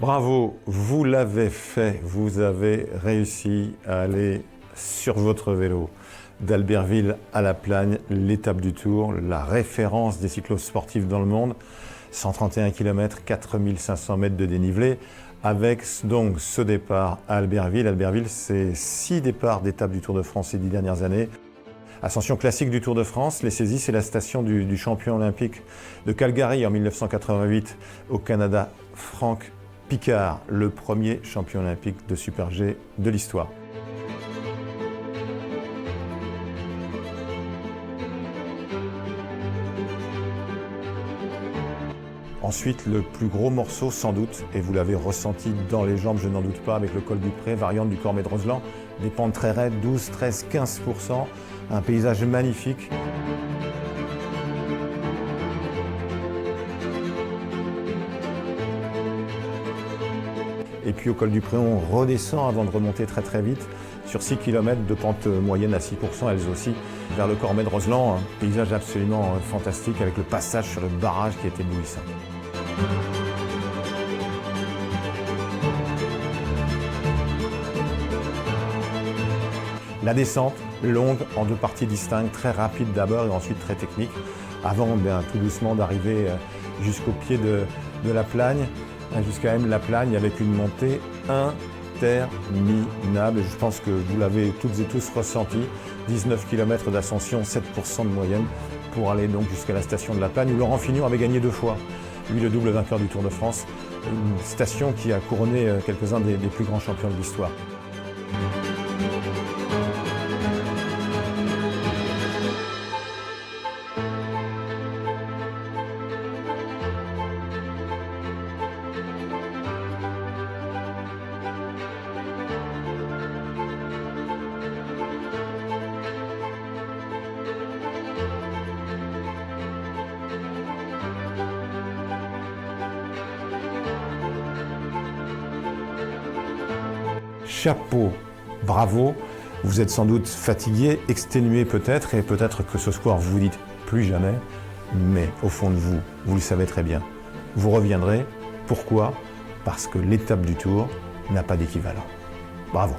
Bravo, vous l'avez fait, vous avez réussi à aller sur votre vélo d'Albertville à La Plagne, l'étape du Tour, la référence des cyclosportifs dans le monde, 131 km, 4500 mètres de dénivelé, avec donc ce départ à Albertville. Albertville, c'est 6 départs d'étape du Tour de France ces 10 dernières années. Ascension classique du Tour de France, les saisies, c'est la station du champion olympique de Calgary en 1988 au Canada, Frank Picard, le premier champion olympique de Super G de l'histoire. Ensuite, le plus gros morceau sans doute, et vous l'avez ressenti dans les jambes, je n'en doute pas, avec le col du Pré, variante du Cormet de Roseland, des pentes très raides, 12, 13, 15%, un paysage magnifique. Et puis au col du Pré, on redescend avant de remonter très très vite sur 6 km de pente moyenne à 6%, elles aussi, vers le Cormet de Roseland. Un paysage absolument fantastique avec le passage sur le barrage qui est éblouissant. La descente, longue, en 2 parties distinctes, très rapide d'abord et ensuite très technique, avant tout doucement d'arriver jusqu'au pied de la Plagne, jusqu'à M la Plagne avec une montée interminable. Je pense que vous l'avez toutes et tous ressenti, 19 km d'ascension, 7% de moyenne pour aller donc jusqu'à la station de la Plagne où Laurent Fignon avait gagné 2 fois. Lui, le double vainqueur du Tour de France, une station qui a couronné quelques-uns des plus grands champions de l'histoire. Chapeau, bravo, vous êtes sans doute fatigué, exténué peut-être, et peut-être que ce soir vous vous dites plus jamais, mais au fond de vous, vous le savez très bien, vous reviendrez. Pourquoi? Parce que l'étape du Tour n'a pas d'équivalent. Bravo.